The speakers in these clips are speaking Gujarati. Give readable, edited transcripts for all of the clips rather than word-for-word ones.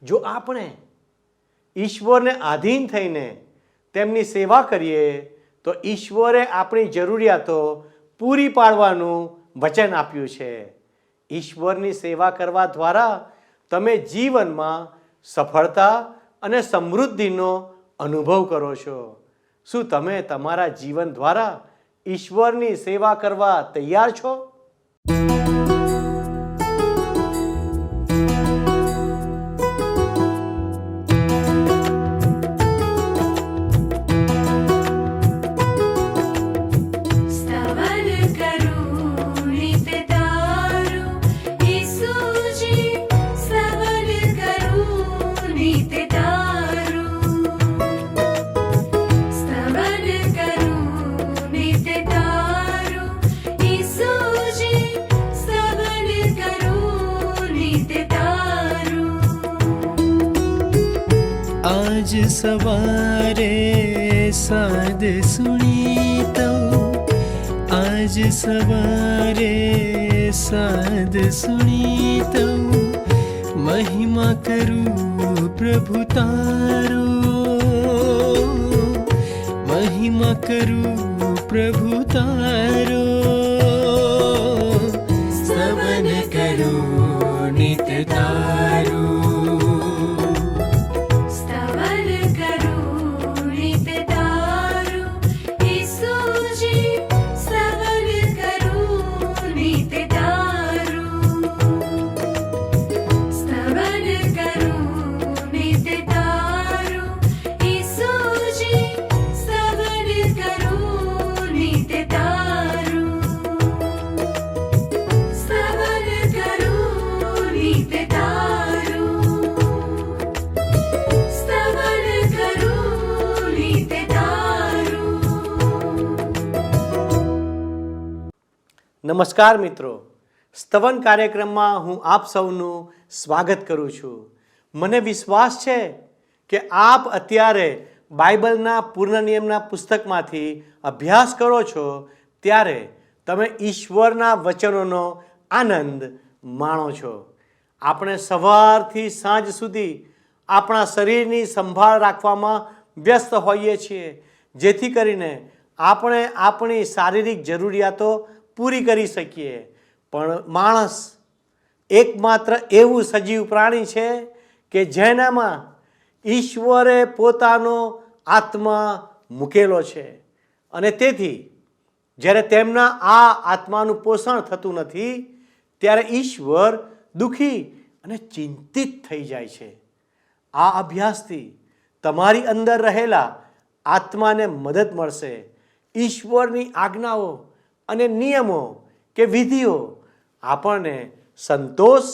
જો આપણે ઈશ્વરને આધીન થઈને તેમની સેવા કરીએ તો ઈશ્વરે આપણી જરૂરિયાતો પૂરી પાડવાનું વચન આપ્યું છે. ઈશ્વરની સેવા કરવા દ્વારા તમે જીવનમાં સફળતા અને સમૃદ્ધિનો અનુભવ કરો છો. શું તમે તમારા જીવન દ્વારા ઈશ્વરની સેવા કરવા તૈયાર છો? आज सवारे साद सुनी तो आज सवारे साद सुनी तो महिमा करूं प्रभु तारो, महिमा करूं प्रभु तारो, स्तवन करूं नित तारो. નમસ્કાર મિત્રો, સ્તવન કાર્યક્રમમાં હું આપ સૌનું સ્વાગત કરું છું. મને વિશ્વાસ છે કે આપ અત્યારે બાઇબલના પૂર્ણ નિયમના પુસ્તકમાંથી અભ્યાસ કરો છો ત્યારે તમે ઈશ્વરના વચનોનો આનંદ માણો છો. આપણે સવારથી સાંજ સુધી આપણા શરીરની સંભાળ રાખવામાં વ્યસ્ત હોઈએ છીએ, જેથી કરીને આપણે આપણી શારીરિક જરૂરિયાતો પૂરી કરી શકીએ. પણ માણસ એકમાત્ર એવું સજીવ પ્રાણી છે કે જેનામાં ઈશ્વરે પોતાનો આત્મા મૂકેલો છે, અને તેથી જ્યારે તેમના આ આત્માનું પોષણ થતું નથી ત્યારે ઈશ્વર દુઃખી અને ચિંતિત થઈ જાય છે. આ અભ્યાસથી તમારી અંદર રહેલા આત્માને મદદ મળશે. ઈશ્વરની આજ્ઞાઓ અને નિયમો કે વિધિઓ આપણને સંતોષ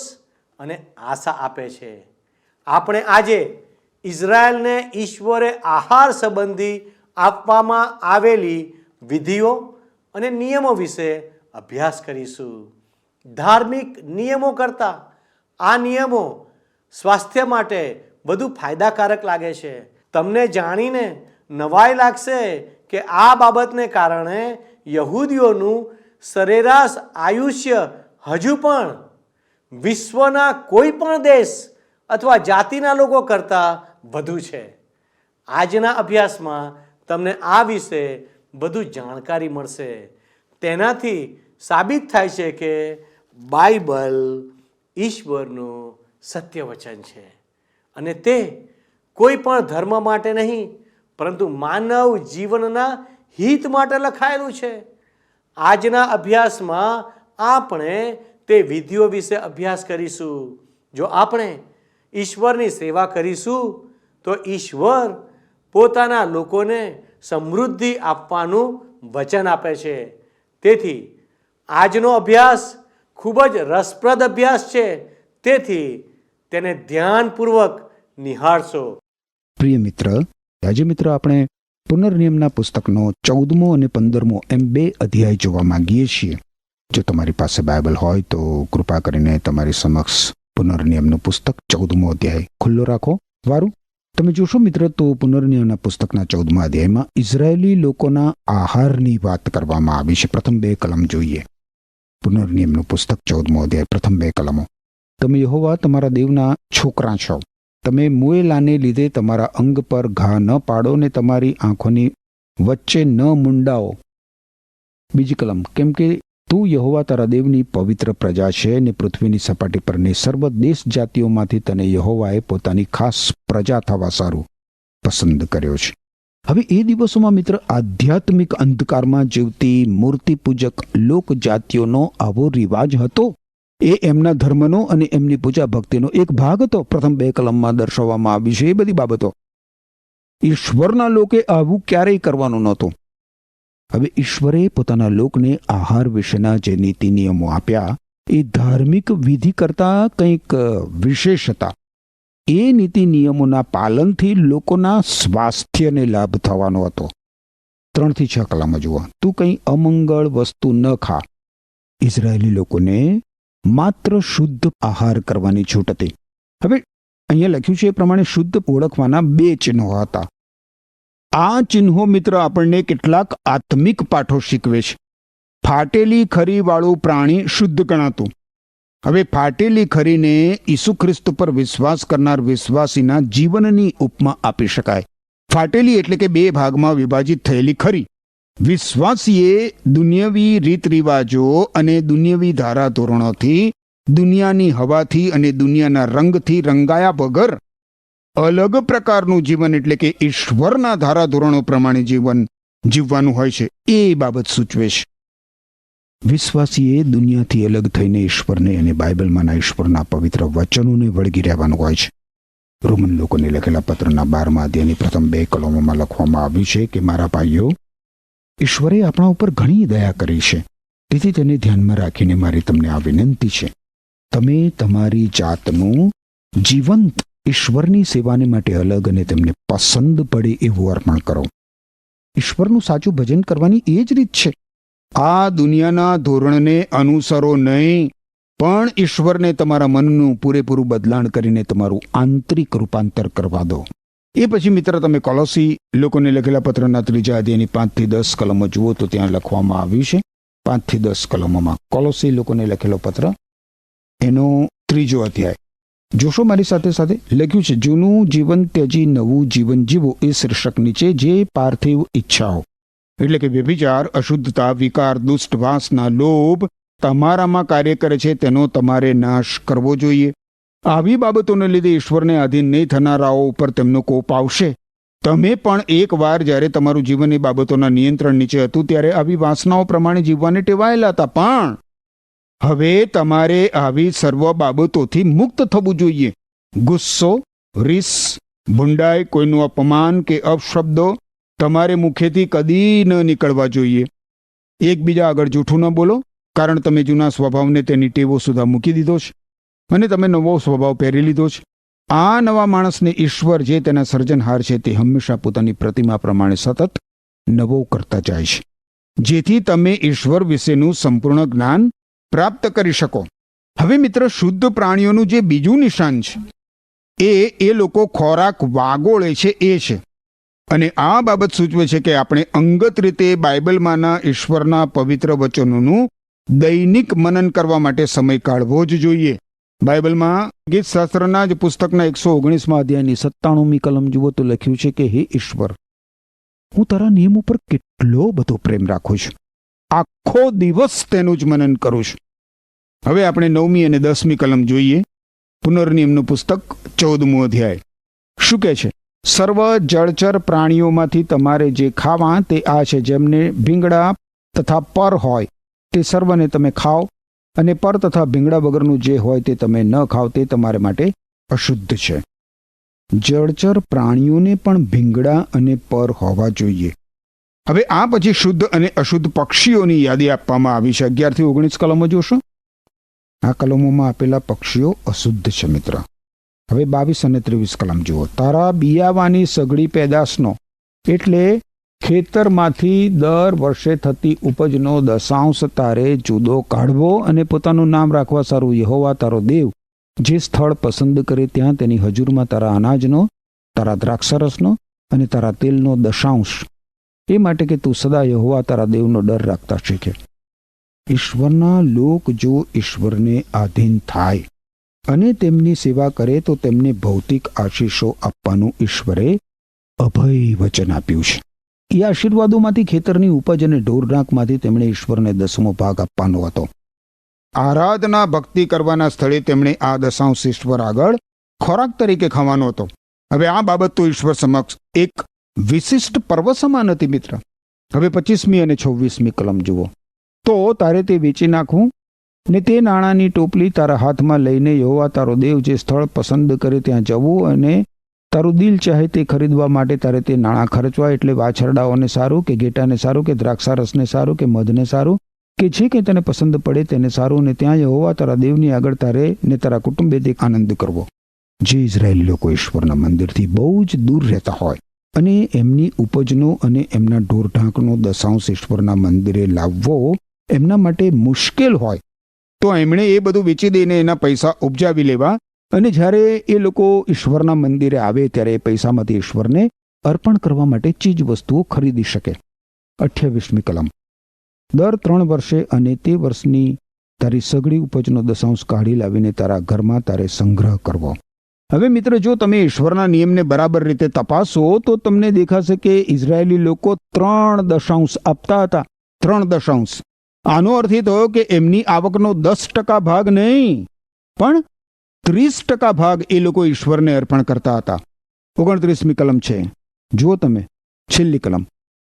અને આશા આપે છે. આપણે આજે ઇઝરાયલને ઈશ્વરે આહાર સંબંધી આપવામાં આવેલી વિધિઓ અને નિયમો વિશે અભ્યાસ કરીશું. ધાર્મિક નિયમો કરતાં આ નિયમો સ્વાસ્થ્ય માટે વધુ ફાયદાકારક લાગે છે. તમને જાણીને નવાઈ લાગશે કે આ બાબતને કારણે યહૂદીઓનું સરેરાશ આયુષ્ય હજુ પણ વિશ્વના કોઈ પણ દેશ અથવા જાતિના લોકો કરતાં વધુ છે. આજના અભ્યાસમાં તમને આ વિશે વધુ જાણકારી મળશે. તેનાથી સાબિત થાય છે કે બાઇબલ ઈશ્વરનું સત્ય વચન છે, અને તે કોઈ પણ ધર્મ માટે નહીં પરંતુ માનવ જીવનના હિત માટે લખાયેલું છે. આજના અભ્યાસમાં આપણે તે વિધિઓ વિશે અભ્યાસ કરીશું. જો આપણે ઈશ્વરની સેવા કરીશું તો ઈશ્વર પોતાના લોકોને સમૃદ્ધિ આપવાનું વચન આપે છે. તેથી આજનો અભ્યાસ ખૂબ જ રસપ્રદ અભ્યાસ છે, તેથી તેને ધ્યાનપૂર્વક નિહાળશો. પ્રિય મિત્ર, આજે મિત્ર આપણે પુનર્નિયમના પુસ્તકનો 14મો અને 15મો એમ 2 અધ્યાય જોવા માંગીએ છીએ. જો તમારી પાસે બાઇબલ હોય તો કૃપા કરીને તમારી સમક્ષ પુનર્નિયમનું પુસ્તક 14મો અધ્યાય ખુલ્લો રાખો. વારું તમે જોશો મિત્ર તો પુનર્નિયમના પુસ્તકના 14મા અધ્યાયમાં ઇઝરાયેલી લોકોના આહારની વાત કરવામાં આવી છે. પ્રથમ 2 કલમ જોઈએ. પુનર્નિયમનું પુસ્તક 14મો અધ્યાય પ્રથમ 2 કલમો. તમે યહોવા તમારા દેવના છોકરા છો તમે મુએલાને લીધે તમારા અંગ પર ઘા ન પાડો ને તમારી આંખોની વચ્ચે ન મુંડાઓ. બીજી કલમ, કેમ કે તું યહોવા તારા દેવની પવિત્ર પ્રજા છે ને પૃથ્વીની સપાટી પરની સર્વ દેશ જાતિઓમાંથી તને યહોવાએ પોતાની ખાસ પ્રજા થવા સારું પસંદ કર્યો છે. હવે એ દિવસોમાં મિત્ર આધ્યાત્મિક અંધકારમાં જીવતી મૂર્તિપૂજક લોક જાતિઓનો આવો રિવાજ હતો. એ એમના ધર્મનો અને એમની પૂજા ભક્તિનો એક ભાગ હતો. પ્રથમ 2 કલમમાં દર્શાવવામાં આવી છે એ બધી બાબતો. ઈશ્વરના લોકે આવું ક્યારેય કરવાનું નહોતું. હવે ઈશ્વરે પોતાના લોકને આહાર વિશેના જે નીતિ નિયમો આપ્યા એ ધાર્મિક વિધિ કરતા કંઈક વિશેષ હતા. એ નીતિ નિયમોના પાલનથી લોકોના સ્વાસ્થ્યને લાભ થવાનો હતો. 3 થી 6 કલામાં જુઓ, તું કંઈ અમંગળ વસ્તુ ન ખા. ઇઝરાયેલી લોકોને માત્ર શુદ્ધ આહાર કરવાની છૂટ હતી. હવે અહીંયા લખ્યું છે એ પ્રમાણે શુદ્ધ ઓળખવાના 2 ચિહ્નો હતા. આ ચિહ્નો મિત્ર આપણને કેટલાક આત્મિક પાઠો શીખવે છે. ફાટેલી ખરીવાળું પ્રાણી શુદ્ધ ગણાતું. હવે ફાટેલી ખરીને ઈસુ ખ્રિસ્ત પર વિશ્વાસ કરનાર વિશ્વાસીના જીવનની ઉપમા આપી શકાય. ફાટેલી એટલે કે 2 ભાગમાં વિભાજિત થયેલી ખરી. વિશ્વાસીએ દુનિયાવી રીત રિવાજો અને દુનિયાવી ધારાધોરણોથી, દુનિયાની હવાથી અને દુનિયાના રંગથી રંગાયા વગર અલગ પ્રકારનું જીવન એટલે કે ઈશ્વરના ધારાધોરણો પ્રમાણે જીવન જીવવાનું હોય છે. એ બાબત સૂચવે છે. વિશ્વાસીએ દુનિયાથી અલગ થઈને ઈશ્વરને અને બાઇબલમાંના ઈશ્વરના પવિત્ર વચનોને વળગી રહેવાનું હોય છે. રોમન લોકોને લખેલા પત્રના 12મા અધ્યાયની પ્રથમ 2 કલમોમાં લખવામાં આવ્યું છે કે મારા ભાઈઓ, ઈશ્વરે આપણા ઉપર ઘણી દયા કરી છે. તેથી તેને ધ્યાનમાં રાખીને મારી તમને આ વિનંતી છે, તમે તમારી જાતનું જીવંત ઈશ્વરની સેવાને માટે અલગ અને તેમને પસંદ પડે એવું અર્પણ કરો. ઈશ્વરનું સાચું ભજન કરવાની એ જ રીત છે. આ દુનિયાના ધોરણને અનુસરો નહીં, પણ ઈશ્વરને તમારા મનનું પૂરેપૂરું બદલાણ કરીને તમારું આંતરિક રૂપાંતર કરવા દો. એ પછી મિત્ર તમે કોલોસી લોકોને લખેલા પત્રના 3 અધ્યાયની 5 થી 10 કલમો જુઓ તો ત્યાં લખવામાં આવ્યું છે. 5 થી 10 કલમોમાં કોલોસી લોકોને લખેલો પત્ર એનો 3 અધ્યાય જોશો મારી સાથે સાથે. લખ્યું છે, જૂનું જીવન ત્યજી નવું જીવન જીવો એ શીર્ષક નીચે જે પાર્થિવ ઈચ્છાઓ એટલે કે વ્યભિચાર, અશુદ્ધતા, વિકાર, દુષ્ટ વાસના, લોભ તમારામાં કાર્ય કરે છે તેનો તમારે નાશ કરવો જોઈએ. આવી બાબતોને લીધે ઈશ્વરને આધીન નહીં થનારાઓ ઉપર તેમનો કોપ આવશે. તમે પણ એકવાર જ્યારે તમારું જીવન એ બાબતોના નિયંત્રણ નીચે હતું ત્યારે આવી વાસનાઓ પ્રમાણે જીવવાને ટેવાયેલા હતા, પણ હવે તમારે આવી સર્વ બાબતોથી મુક્ત થવું જોઈએ. ગુસ્સો, રીસ, ભૂંડાઈ, કોઈનું અપમાન કે અપશબ્દો તમારે મુખેથી કદી ન નીકળવા જોઈએ. એકબીજા આગળ જૂઠું ન બોલો, કારણ તમે જૂના સ્વભાવને તેની ટેવો સુધા મૂકી દીધો છે અને તમે નવો સ્વભાવ પહેરી લીધો છે. આ નવા માણસને ઈશ્વર જે તેના સર્જનહાર છે તે હંમેશા પોતાની પ્રતિમા પ્રમાણે સતત નવો કરતા જાય છે, જેથી તમે ઈશ્વર વિશેનું સંપૂર્ણ જ્ઞાન પ્રાપ્ત કરી શકો. હવે મિત્ર, શુદ્ધ પ્રાણીઓનું જે બીજું નિશાન છે એ લોકો ખોરાક વાગોળે છે એ છે. અને આ બાબત સૂચવે છે કે આપણે અંગત રીતે બાઇબલમાંના ઈશ્વરના પવિત્ર વચનોનું દૈનિક મનન કરવા માટે સમય કાઢવો જ જોઈએ. બાઇબલમાં ગીતશાસ્ત્રના જ પુસ્તકના 119મા અધ્યાયની 97મી કલમ જુઓ તો લખ્યું છે કે હે ઈશ્વર, હું તારા નિયમ ઉપર કેટલો બધો પ્રેમ રાખું છું, આખો દિવસ તેનું જ મનન કરું છું. હવે આપણે 9મી અને 10મી કલમ જોઈએ. પુનર્નિયમનું પુસ્તક 14મું અધ્યાય શું કહે છે? સર્વ જળચર પ્રાણીઓમાંથી તમારે જે ખાવા તે આ છે, જેમને ભીંગડા તથા પર હોય તે સર્વને તમે ખાઓ, અને પર તથા ભીંગડા વગરનું જે હોય તે તમે ન ખાઓ, તે તમારે માટે અશુદ્ધ છે. જળચર પ્રાણીઓને પણ ભીંગડા અને પર હોવા જોઈએ. હવે આ પછી શુદ્ધ અને અશુદ્ધ પક્ષીઓની યાદી આપવામાં આવી છે. 11 થી 19 કલમો જોશો. આ કલમોમાં આપેલા પક્ષીઓ અશુદ્ધ છે મિત્ર. હવે 22 અને 23 કલમ જુઓ. તારા બિયાવાની સઘળી પેદાશનો એટલે ખેતરમાંથી દર વર્ષે થતી ઉપજનો 10% તારે જુદો કાઢવો, અને પોતાનું નામ રાખવા સારું યહોવા તારો દેવ જે સ્થળ પસંદ કરે ત્યાં તેની હજુરમાં તારા અનાજનો, તારા દ્રાક્ષરસનો અને તારા તેલનો 10%, એ માટે કે તું સદા યહોવા તારા દેવનો ડર રાખતા શીખે. ઈશ્વરના લોક જો ઈશ્વરને આધીન થાય અને તેમની સેવા કરે તો તેમને ભૌતિક આશીષો આપવાનું ઈશ્વરે અભય વચન આપ્યું છે. એ આશીર્વાદોમાંથી ખેતરની ઉપજ અને ઢોરઢાંખમાંથી તેમણે ઈશ્વરને 10મો ભાગ આપવાનો હતો. આરાધના ભક્તિ કરવાના સ્થળે તેમણે આ દશાંશ ઈશ્વર આગળ ખોરાક તરીકે ખાવાનો હતો. હવે આ બાબત તો ઈશ્વર સમક્ષ એક વિશિષ્ટ પર્વ સમાન હતી મિત્ર. હવે 25મી અને 26મી કલમ જુઓ. તો તારે તે વેચી નાખવું ને તે નાણાંની ટોપલી તારા હાથમાં લઈને યહોવા તારો દેવ જે સ્થળ પસંદ કરે ત્યાં જવું, અને તારું દિલ ચાહે તે ખરીદવા માટે તારે તે નાણાં ખર્ચવા, એટલે વાછરડાઓને સારું કે ઘેટાને સારું કે દ્રાક્ષારસને સારું કે મધને સારું કે જે કંઈ તને પસંદ પડે તેને સારું, ને ત્યાં યહોવા તારા દેવની આગળ તારે ને તારા કુટુંબે તે આનંદ કરવો. જે ઇઝરાયેલી લોકો ઈશ્વરના મંદિરથી બહુ જ દૂર રહેતા હોય અને એમની ઉપજનો અને એમના ઢોરઢાંખનો દશાંશ ઈશ્વરના મંદિરે લાવવો એમના માટે મુશ્કેલ હોય, તો એમણે એ બધું વેચી દઈને એના પૈસા ઉપજાવી લેવા, અને જ્યારે એ લોકો ઈશ્વરના મંદિરે આવે ત્યારે એ પૈસામાંથી ઈશ્વરને અર્પણ કરવા માટે ચીજ વસ્તુઓ ખરીદી શકે. 28મી કલમ. દર 3 વર્ષે અને તે વર્ષની તારી સઘળી ઉપજનો દશાંશ કાઢી લાવીને તારા ઘરમાં તારે સંગ્રહ કરવો. હવે મિત્ર, જો તમે ઈશ્વરના નિયમને બરાબર રીતે તપાસો તો તમને દેખાશે કે ઇઝરાયેલી લોકો 3 દશાંશ આપતા હતા. 3 દશાંશ. આનો અર્થ એ થયો કે એમની આવકનો 10% ભાગ નહીં, પણ 30% ભાગ એ લોકો ઈશ્વરને અર્પણ કરતા હતા. 29મી કલમ છે, જુઓ તમે, છેલ્લી કલમ.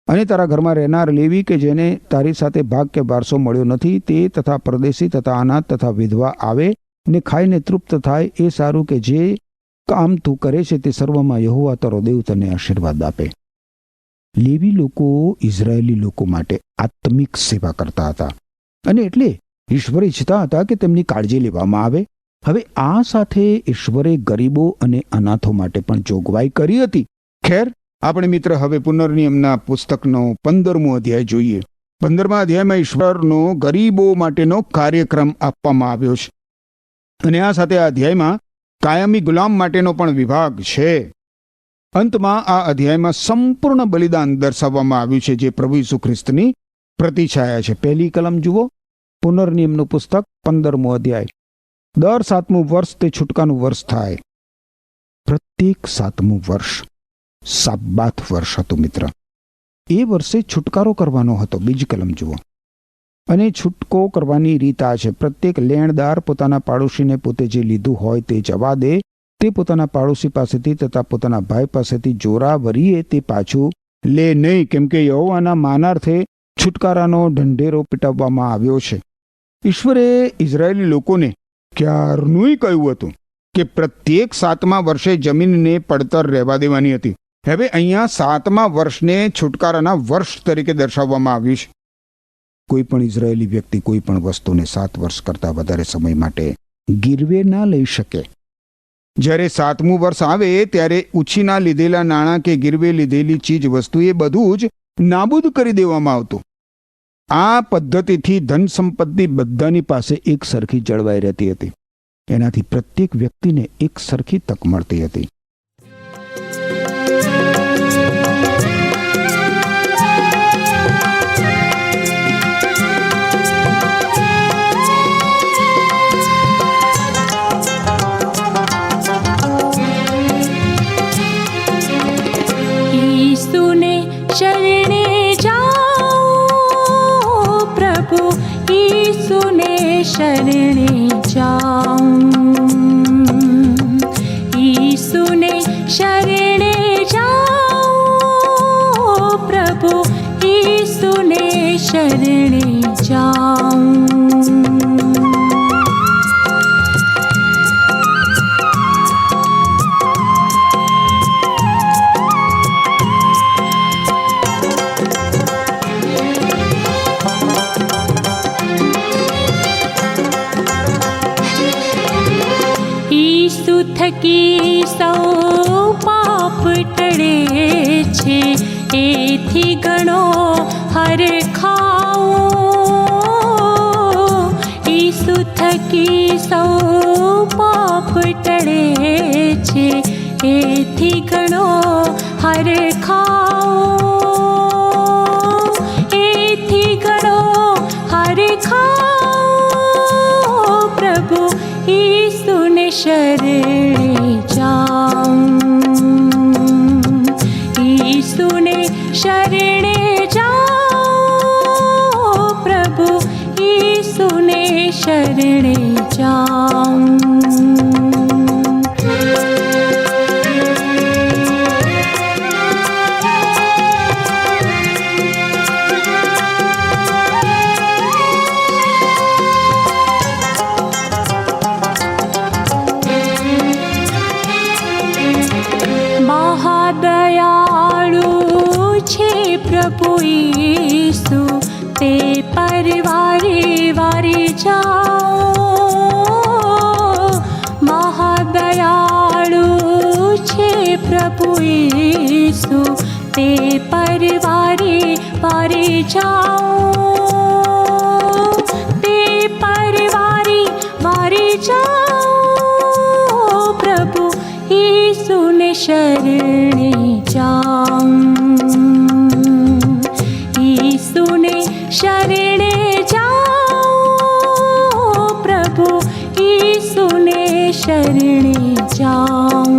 અને તારા ઘરમાં રહેનાર લેવી કે જેને તારી સાથે ભાગ કે વારસો મળ્યો નથી, તે તથા પરદેશી તથા અનાથ તથા વિધવા આવે ને ખાઈને તૃપ્ત થાય, એ સારું કે જે કામ તું કરે છે તે સર્વમાં યહોવા તારો દેવ તને આશીર્વાદ આપે. લેવી લોકો ઇઝરાયેલી લોકો માટે આત્મિક સેવા કરતા હતા, અને એટલે ઈશ્વર ઈચ્છતા હતા કે તેમની કાળજી લેવામાં આવે. હવે આ સાથે ઈશ્વરે ગરીબો અને અનાથો માટે પણ જોગવાઈ કરી હતી. ખેર, આપણે મિત્ર હવે પુનર્નિયમના પુસ્તકનો 15મો અધ્યાય જોઈએ. 15મા અધ્યાયમાં ઈશ્વરનો ગરીબો માટેનો કાર્યક્રમ આપવામાં આવ્યો છે, અને આ સાથે આ અધ્યાયમાં કાયમી ગુલામ માટેનો પણ વિભાગ છે. અંતમાં આ અધ્યાયમાં સંપૂર્ણ બલિદાન દર્શાવવામાં આવ્યું છે, જે પ્રભુ ઈસુ ખ્રિસ્તની પ્રતિછાયા છે. પહેલી કલમ જુઓ, પુનર્નિયમનું પુસ્તક 15મો અધ્યાય. દર 7મું વર્ષ તે છૂટકાનું વર્ષ થાય. પ્રત્યેક 7મું વર્ષ સાબ્બાત વર્ષ હતું મિત્ર. એ વર્ષે છુટકારો કરવાનો હતો. બીજી કલમ જુઓ. અને છૂટકો કરવાની રીત આ છે: પ્રત્યેક લેણદાર પોતાના પાડોશીને પોતે જે લીધું હોય તે જવા દે, તે પોતાના પાડોશી પાસેથી તથા પોતાના ભાઈ પાસેથી જોરાવરીએ તે પાછું લે નહીં, કેમ કે યહોવાના માનાર્થે છુટકારાનો ઢંઢેરો પીટાવવામાં આવ્યો છે. ઈશ્વરે ઇઝરાયેલી લોકોને ક્યારનું કહ્યું હતું કે પ્રત્યેક 7મા વર્ષે જમીનને પડતર રહેવા દેવાની હતી. હવે અહીંયા 7મા વર્ષને છુટકારાના વર્ષ તરીકે દર્શાવવામાં આવ્યું છે. કોઈ પણ ઇઝરાયેલી વ્યક્તિ કોઈ પણ વસ્તુને 7 વર્ષ કરતાં વધારે સમય માટે ગીરવે ના લઈ શકે. જ્યારે 7મું વર્ષ આવે ત્યારે ઉછીના લીધેલા નાણાં કે ગીરવે લીધેલી ચીજ વસ્તુ એ બધું જ નાબૂદ કરી દેવામાં આવતું. આ પદ્ધતિથી ધન સંપત્તિ બધાની પાસે એક સરખી જળવાઈ રહેતી હતી. એનાથી પ્રત્યેક વ્યક્તિને એક સરખી તક મળતી હતી. शरणे जाऊं प्रभु यीशु ने शरणे जाऊं, यीशु ने शरणे जाऊं प्रभु यीशु ने शरणे जाऊं. થકી સૌ પાપ ટળે છે, એથી ઘણો હરખાઓ. ઈસુ થકી સૌ પાપ ટળે છે, એથી ઘણો હરખાઓ, એથી ઘણો હરખાઓ. પ્રભુ ઈસુને शरणे जाऊं, यीशु ने शरणे जाऊं, प्रभु यीशु ने शरणे जाऊं। महादयाळु छे प्रभु यीशु, ते परवारे वारे जाओ। महादयाळु छे प्रभु यीशु, ते परवारे वारे जाओ, ते परवारे वारे जाओ, प्रभु यीशु ने शरणे जाऊं, यीशु ने शरणे जाऊं, प्रभु यीशु ने शरणे जाऊं।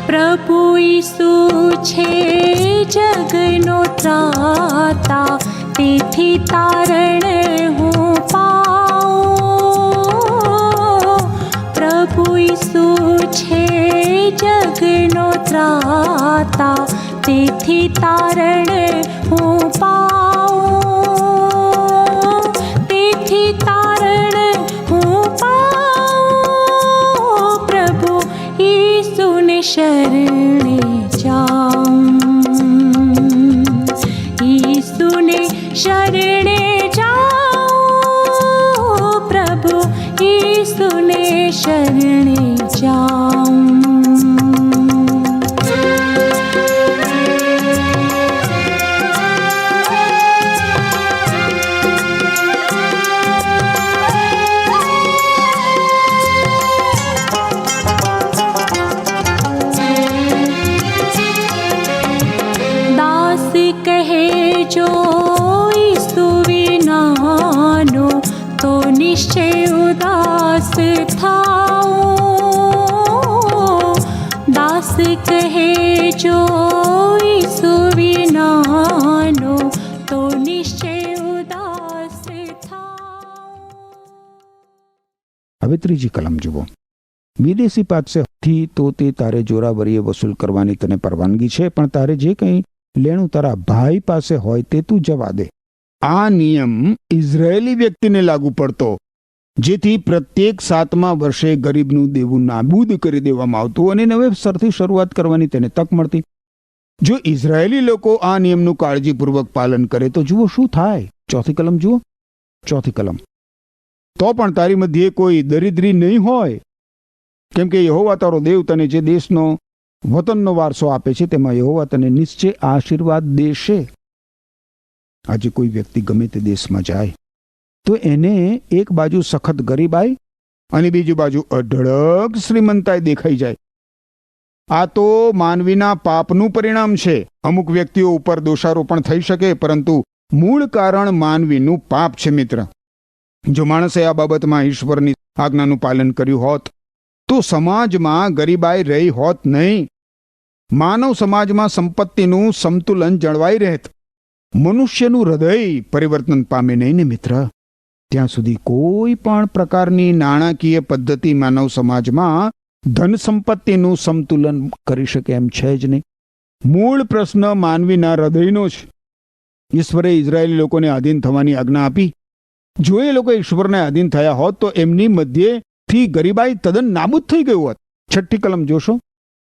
प्रभु यीशु छे जगनो त्राता, तेथी तारण हूँ पाऊं। प्रभु यीशु छे जगनो त्राता, तेथी तारण हूँ पाऊं, तेथी तारण हूँ पाऊं, प्रभु यीशु ने शरणे जाऊं, यीशु ने शरणे जाऊं, प्रभु यीशु ने शरणे जाऊं। कहे जो यीशु विनानो, तो निश्चय उदास थाओ। दास कहे जो यीशु विनानो, तो निश्चय उदास थाओ। હવે ત્રીજી કલમ જુઓ. વિદેશી પાસેથી તો તે તારે જોરાવરીએ વસૂલ કરવાની તને પરવાનગી છે, પણ તારે જે કંઈ લેણું તારા ભાઈ પાસે હોય તે તું જવા દે. આ નિયમ ઇઝરાયેલી વ્યક્તિને લાગુ પડતો, જેથી પ્રત્યેક 7મા વર્ષે ગરીબનું દેવું નાબૂદ કરી દેવામાં આવતું અને નવેસરથી શરૂઆત કરવાની તેને તક મળતી. જો ઇઝરાયેલી લોકો આ નિયમનું કાળજીપૂર્વક પાલન કરે તો જુઓ શું થાય. ચોથી કલમ જુઓ. ચોથી કલમ. તો પણ તારી મધ્યે કોઈ દરિદ્રી નહીં હોય, કેમ કે યહોવા તારો દેવ તને જે દેશનો વતનનો વારસો આપે છે તેમાં યહોવા તને નિશ્ચય આશીર્વાદ દેશે. આજે કોઈ વ્યક્તિ ગમે તે દેશમાં જાય તો એને એક બાજુ સખત ગરીબાઈ અને બીજી બાજુ અઢળક શ્રીમંતાઈ દેખાઈ જાય. આ તો માનવીના પાપનું પરિણામ છે. અમુક વ્યક્તિઓ ઉપર દોષારોપણ થઈ શકે, પરંતુ મૂળ કારણ માનવીનું પાપ છે. મિત્ર, જો માણસે આ બાબતમાં ઈશ્વરની આજ્ઞાનું પાલન કર્યું હોત તો સમાજમાં ગરીબાઈ રહી હોત નહીં. માનવ સમાજમાં સંપત્તિનું સંતુલન જળવાઈ રહેત. મનુષ્યનું હૃદય પરિવર્તન પામે નહીં ને મિત્ર, ત્યાં સુધી કોઈ પણ પ્રકારની નાણાકીય પદ્ધતિ માનવ સમાજમાં ધન સંપત્તિનું સંતુલન કરી શકે એમ છે જ નહીં. મૂળ પ્રશ્ન માનવીના હૃદયનો છે. ઈશ્વરે ઇઝરાયેલી લોકોને આધીન થવાની આજ્ઞા આપી. જો એ લોકો ઈશ્વરને આધીન થયા હોત તો એમની મધ્યેથી ગરીબાઈ તદ્દન નાબૂદ થઈ ગયું હોત. છઠ્ઠી કલમ જોશો.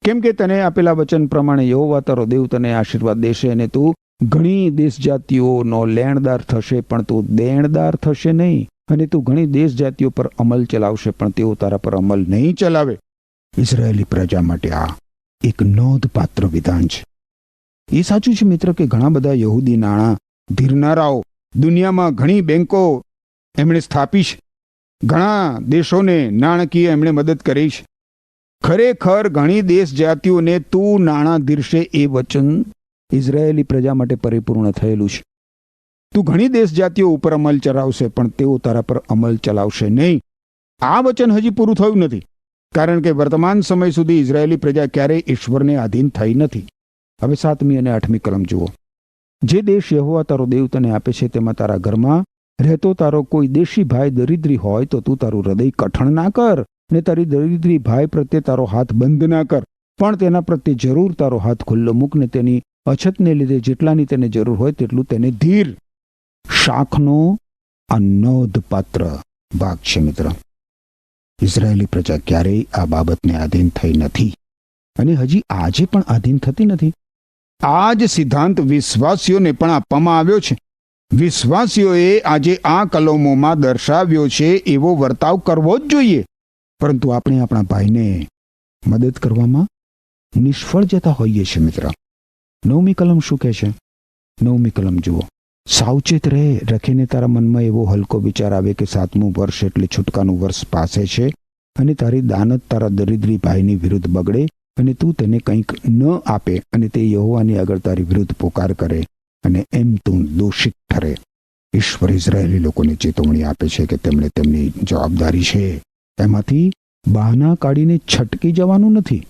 કેમ કે તને આપેલા વચન પ્રમાણે યહોવા તારો દેવ તને આશીર્વાદ દેશે અને તું ઘણી દેશ જાતિઓનો લેણદાર થશે, પણ તું દેણદાર થશે નહીં. અને તું ઘણી દેશ જાતિઓ પર અમલ ચલાવશે, પણ તેઓ તારા પર અમલ નહીં ચલાવે. ઇઝરાયેલી પ્રજા માટે આ એક નોંધપાત્ર વિધાન છે. એ સાચું છે મિત્ર કે ઘણા બધા યહૂદી નાણાં ધીરનારાઓ દુનિયામાં ઘણી બેંકો એમણે સ્થાપી છે, ઘણા દેશોને નાણાકીય એમણે મદદ કરી છે. ખરેખર ઘણી દેશ જાતિઓને તું નાણાં ધીરશે એ વચન ઇઝરાયેલી પ્રજા માટે પરિપૂર્ણ થયેલું છે. તું ઘણી દેશ જાતિઓ ઉપર અમલ ચલાવશે, પણ તેઓ તારા પર અમલ ચલાવશે નહીં. આ વચન હજી પૂરું થયું નથી, કારણ કે વર્તમાન સમય સુધી ઇઝરાયેલી પ્રજા ક્યારેય ઈશ્વરને આધીન થઈ નથી. હવે 7મી અને 8મી કલમ જુઓ. જે દેશ યહોવા તારો દેવ તને આપે છે તેમાં તારા ઘરમાં રહેતો તારો કોઈ દેશી ભાઈ દરિદ્રી હોય તો તું તારું હૃદય કઠણ ના કર, ને તારી દરિદ્રી ભાઈ પ્રત્યે તારો હાથ બંધ ના કર, પણ તેના પ્રત્યે જરૂર તારો હાથ ખુલ્લો મૂક, ને તેની અછતને લીધે જેટલાની તેને જરૂર હોય તેટલું તેને ધીર. શાખનો આ નોંધપાત્ર ભાગ છે મિત્ર. ઇઝરાયેલી પ્રજા ક્યારેય આ બાબતને આધીન થઈ નથી અને હજી આજે પણ આધીન થતી નથી. આ જ સિદ્ધાંત વિશ્વાસીઓને પણ આપવામાં આવ્યો છે. વિશ્વાસીઓએ આજે આ કલમોમાં દર્શાવ્યો છે એવો વર્તાવ કરવો જ જોઈએ, પરંતુ આપણે આપણા ભાઈને મદદ કરવામાં નિષ્ફળ જતા હોઈએ છીએ મિત્ર. 9મી કલમ શું કહે છે? 9મી કલમ જુઓ. સાવચેત રહે, રખીને તારા મનમાં એવો હલકો વિચાર આવે કે 7મું વર્ષ એટલે છૂટકાનું વર્ષ પાસે છે, અને તારી દાનત તારા દરિદ્રી ભાઈની વિરુદ્ધ બગડે, અને તું તેને કંઈક ન આપે, અને તે યહોવાની આગળ તારી વિરુદ્ધ પોકાર કરે, અને એમ તું દોષિત ઠરે. ઈશ્વર ઇઝરાયેલી લોકોને ચેતવણી આપે છે કે તેમણે તેમની જવાબદારી છે એમાંથી બહાના કાઢીને છટકી જવાનું નથી.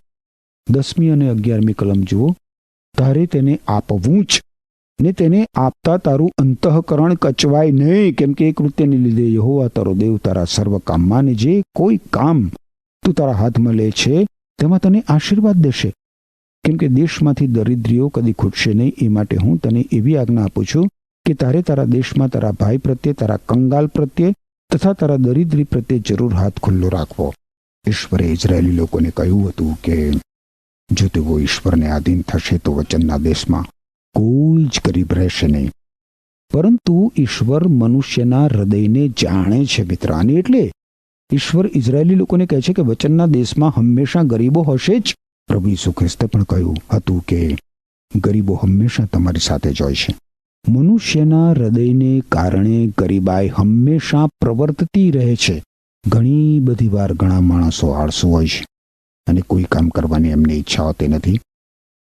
10મી અને 11મી કલમ જુઓ. તારે તેને આપવું જ, ને તેને આપતા તારું અંતઃકરણ કચવાય નહીં, કેમ કે એ કૃત્યને લીધે યહોવા તારો દેવ તારા સર્વ કામમાં ને જે કોઈ કામ તું તારા હાથમાં લે છે તેમાં તને આશીર્વાદ દેશે. કેમ કે દેશમાંથી દરિદ્રીઓ કદી ખૂટશે નહીં, એ માટે હું તને એવી આજ્ઞા આપું છું કે તારે તારા દેશમાં તારા ભાઈ પ્રત્યે, તારા કંગાલ પ્રત્યે તથા તારા દરિદ્રી પ્રત્યે જરૂર હાથ ખુલ્લો રાખવો. ઈશ્વરે ઇઝરાયેલી લોકોને કહ્યું હતું કે જો તેઓ ઈશ્વરને આધીન થશે તો વચનના દેશમાં કોઈ જ ગરીબ રહેશે નહીં. પરંતુ ઈશ્વર મનુષ્યના હૃદયને જાણે છે મિત્ર, અને એટલે ઈશ્વર ઇઝરાયેલી લોકોને કહે છે કે વચનના દેશમાં હંમેશા ગરીબો હશે જ. પ્રભુ ઈસુ ખ્રિસ્તે પણ કહ્યું હતું કે ગરીબો હંમેશા તમારી સાથે જ હોય છે. મનુષ્યના હૃદયને કારણે ગરીબાઈ હંમેશા પ્રવર્તતી રહે છે. ઘણી બધી વાર ઘણા માણસો આળસુ હોય છે અને કોઈ કામ કરવાની એમની ઈચ્છા હોતી નથી.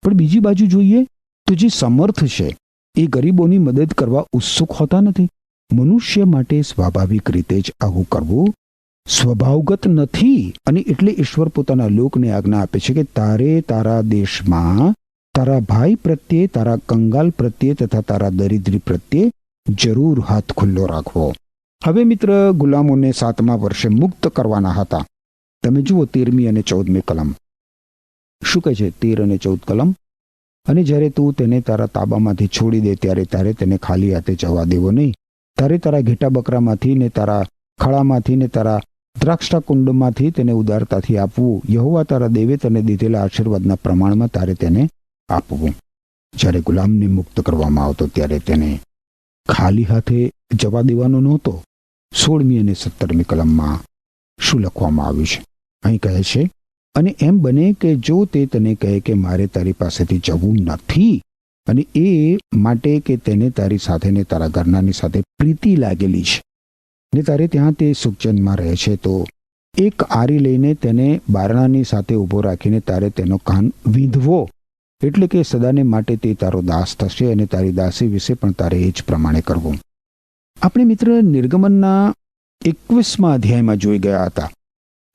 પણ બીજી બાજુ જોઈએ તો જે સમર્થ છે એ ગરીબોની મદદ કરવા ઉત્સુક હોતા નથી. મનુષ્ય માટે સ્વાભાવિક રીતે જ આવું કરવું સ્વભાવગત નથી, અને એટલે ઈશ્વર પોતાના લોકને આજ્ઞા આપે છે કે તારે તારા દેશમાં તારા ભાઈ પ્રત્યે, તારા કંગાલ પ્રત્યે તથા તારા દરિદ્રી પ્રત્યે જરૂર હાથ ખુલ્લો રાખવો. હવે મિત્ર, ગુલામોને 7મા વર્ષે મુક્ત કરવાના હતા. તમે જુઓ 13મી અને 14મી કલમ શું કહે છે? 13 અને 14 કલમ. અને જ્યારે તું તેને તારા તાબામાંથી છોડી દે ત્યારે તારે તેને ખાલી હાથે જવા દેવો નહીં. તારે તારા ઘેટા બકરામાંથી ને તારા ખળામાંથી ને તારા દ્રાક્ષા કુંડમાંથી તેને ઉદારતાથી આપવું. યહોવા તારા દેવે તને દીધેલા આશીર્વાદના પ્રમાણમાં તારે તેને આપવું. જ્યારે ગુલામને મુક્ત કરવામાં આવતો ત્યારે તેને ખાલી હાથે જવા દેવાનો નહોતો. 16મી અને 17મી કલમમાં શું લખવામાં આવ્યું છે? અહીં કહે છે, અને એમ બને કે જો તે તને કહે કે મારે તારી પાસેથી જવું નથી, અને એ માટે કે તેને તારી સાથે ને તારા ઘરનાની સાથે પ્રીતિ લાગેલી છે ને તારે ત્યાં તે સુખચેનમાં રહે છે, તો એક આરી લઈને તેને બારણાની સાથે ઊભો રાખીને તારે તેનો કાન વીંધવો, એટલે કે સદાને માટે તે તારો દાસ થશે, અને તારી દાસી વિશે પણ તારે એ જ પ્રમાણે કરવું. આપણે મિત્ર નિર્ગમનના 21મા અધ્યાયમાં જોઈ ગયા હતા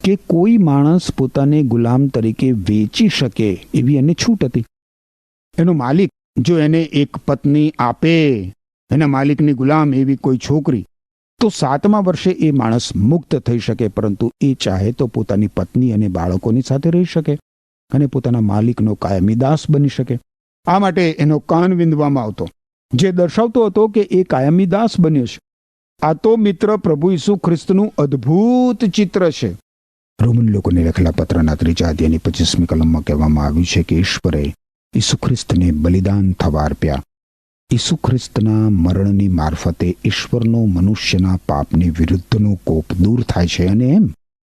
કે કોઈ માણસ પોતાને ગુલામ તરીકે વેચી શકે એવી એને છૂટ હતી. એનો માલિક જો એને એક પત્ની આપે, એના માલિકની ગુલામ એવી કોઈ છોકરી, તો 7મા વર્ષે એ માણસ મુક્ત થઈ શકે, પરંતુ એ ચાહે તો પોતાની પત્ની અને બાળકોની સાથે રહી શકે અને પોતાના માલિકનો કાયમી દાસ બની શકે. આ માટે એનો કાન વીંધવામાં આવતો, જે દર્શાવતો હતો કે એ કાયમી દાસ બન્યો છે. આ તો મિત્ર પ્રભુ ઈસુ ખ્રિસ્તનું અદ્ભુત ચિત્ર છે. રોમન લોકોને લખેલા પત્રના 3 અધ્યાયની 25મી કલમમાં કહેવામાં આવ્યું છે કે ઈશ્વરે ઈસુ ખ્રિસ્તને બલિદાન થવા અર્પ્યા. ઈસુ ખ્રિસ્તના મરણની મારફતે ઈશ્વરનો મનુષ્યના પાપની વિરુદ્ધનો કોપ દૂર થાય છે, અને એમ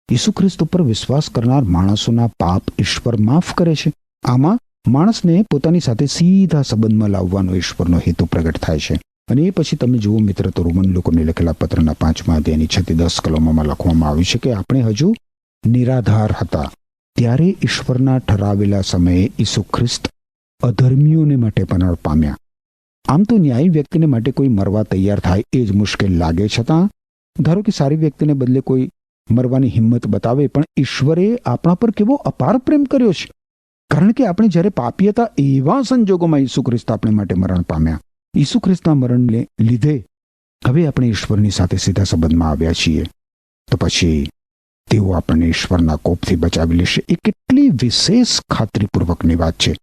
ઈસુ ખ્રિસ્ત ઉપર વિશ્વાસ કરનાર માણસોના પાપ ઈશ્વર માફ કરે છે. આમાં માણસને પોતાની સાથે સીધા સંબંધમાં લાવવાનો ઈશ્વરનો હેતુ પ્રગટ થાય છે. અને એ પછી તમે જુઓ મિત્ર, તો રોમન લોકોને લખેલા પત્રના 5મા અધ્યાયની 6 થી 10 કલમોમાં લખવામાં આવ્યું છે કે આપણે હજુ નિરાધાર હતા ત્યારે ઈશ્વરના ઠરાવેલા સમયે ઈસુ ખ્રિસ્ત અધર્મીઓને માટે મરણ પામ્યા. આમ તો ન્યાયી વ્યક્તિને માટે કોઈ મરવા તૈયાર થાય એ જ મુશ્કેલ લાગે, છતાં ધારો કે સારી વ્યક્તિને બદલે કોઈ મરવાની હિંમત બતાવે, પણ ઈશ્વરે આપણા પર કેવો અપાર પ્રેમ કર્યો છે, કારણ કે આપણે જ્યારે પાપી હતા એવા સંજોગોમાં ઈસુ ખ્રિસ્ત આપણે માટે મરણ પામ્યા. ઈસુ ખ્રિસ્તના મરણને લીધે હવે આપણે ઈશ્વરની સાથે સીધા સંબંધમાં આવ્યા છીએ. તો પછી તેઓ આપણને ઈશ્વરના કોપથી બચાવી લેશે. એ કેટલી વિશેષ ખાતરીપૂર્વકની વાત છે.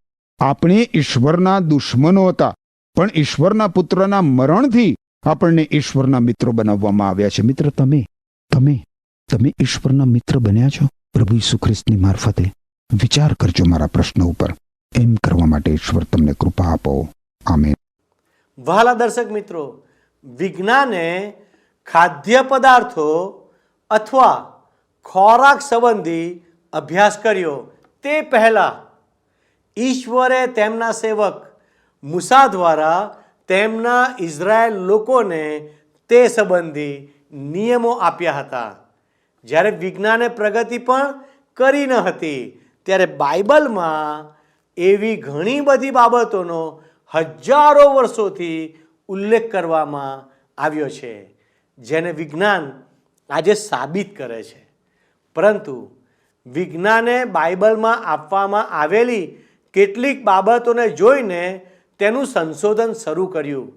આપણે ઈશ્વરના દુશ્મનો હતા, પણ ઈશ્વરના પુત્રના મરણથી આપણને ઈશ્વરના મિત્રો બનાવવામાં આવ્યા છે. મિત્ર, તમે ઈશ્વરના મિત્ર બન્યા છો પ્રભુ ઈસુ ખ્રિસ્તની મારફતે? વિચાર કરજો મારા પ્રશ્ન ઉપર. એમ કરવા માટે ઈશ્વર તમને કૃપા આપો. આમેન. વહાલા દર્શક મિત્રો, વિજ્ઞાને ખાદ્ય પદાર્થો અથવા ખોરાક સંબંધી અભ્યાસ કર્યો તે પહેલાં ઈશ્વરે તેમના સેવક મૂસા દ્વારા તેમના ઇઝરાયેલ લોકોને તે સંબંધી નિયમો આપ્યા હતા. જ્યારે વિજ્ઞાને પ્રગતિ પણ કરી ન હતી ત્યારે બાઇબલમાં એવી ઘણી બધી બાબતોનો હજારો વર્ષોથી ઉલ્લેખ કરવામાં આવ્યો છે જેને વિજ્ઞાન આજે સાબિત કરે છે. પરંતુ વિજ્ઞાને બાઇબલમાં આપવામાં આવેલી કેટલીક બાબતોને જોઈને તેનું સંશોધન શરૂ કર્યું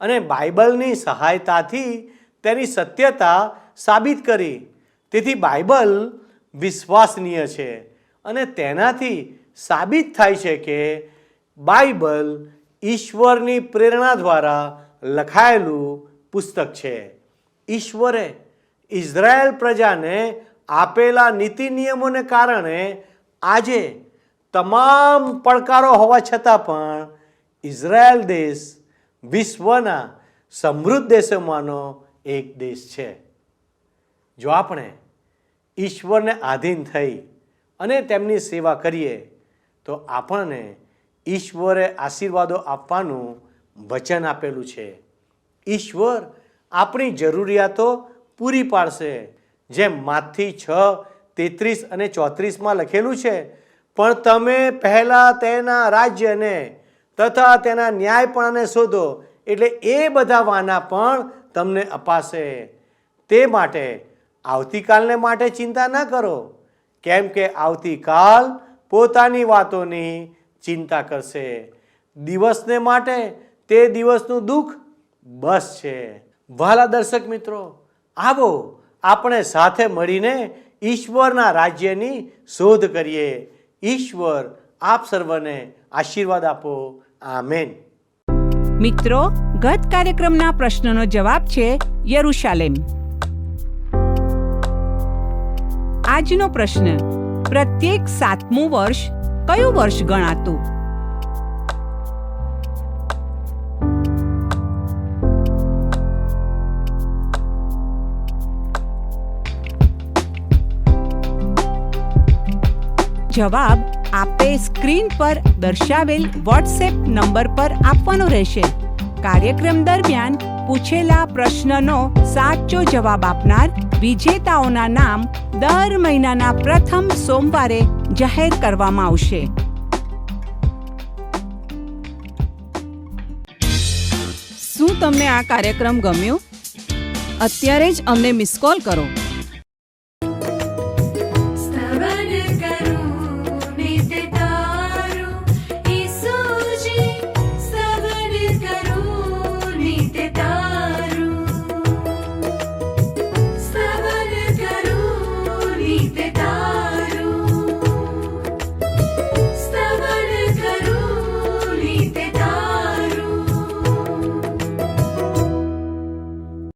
અને બાઇબલની સહાયતાથી તેની સત્યતા સાબિત કરી. તેથી બાઇબલ વિશ્વસનીય છે અને તેનાથી સાબિત થાય છે કે બાઇબલ ઈશ્વરની પ્રેરણા દ્વારા લખાયેલું પુસ્તક છે. ઈશ્વરે ઇઝરાયેલ પ્રજાને આપેલા નીતિ નિયમોને કારણે આજે તમામ પડકારો હોવા છતાં પણ ઇઝરાયેલ દેશ વિશ્વના સમૃદ્ધ દેશોમાંનો એક દેશ છે. જો આપણે ઈશ્વરને આધીન થઈ અને તેમની સેવા કરીએ તો આપણને ઈશ્વરે આશીર્વાદો આપવાનું વચન આપેલું છે. ઈશ્વર આપણી જરૂરિયાતો પૂરી પાડશે, જેમ માથી 6:33 અને 34 લખેલું છે. પણ તમે પહેલાં તેના રાજ્યને તથા તેના ન્યાયપણાને શોધો, એટલે એ બધા વાના પણ તમને અપાશે. તે માટે આવતીકાલને માટે ચિંતા ન કરો, કેમ કે આવતીકાલ પોતાની વાતોની ચિંતા કરશે. દિવસને માટે તે દિવસનું દુઃખ બસ છે. વહાલા દર્શક મિત્રો, આવો આપણે સાથે મળીને ઈશ્વરના રાજ્યની શોધ કરીએ. ઈશ્વર આપ સર્વને આશીર્વાદ આપો. આમેન. મિત્રો, ગત કાર્યક્રમના પ્રશ્નનો જવાબ છે યરુશાલેમ. આજનો પ્રશ્ન: પ્રત્યેક 7મું વર્ષ કયું વર્ષ ગણાતું? જવાબ આપે સ્ક્રીન પર દર્શાવેલ વોટ્સએપ નંબર પર આપવાનો રહેશે. કાર્યક્રમ દરમિયાન પૂછેલા પ્રશ્નનો સાચો જવાબ આપનાર વિજેતાઓના નામ દર મહિનાના પ્રથમ સોમવારે જાહેર કરવામાં આવશે. શું તમને આ કાર્યક્રમ ગમ્યો? અત્યારે જ અમને મિસ કોલ કરો.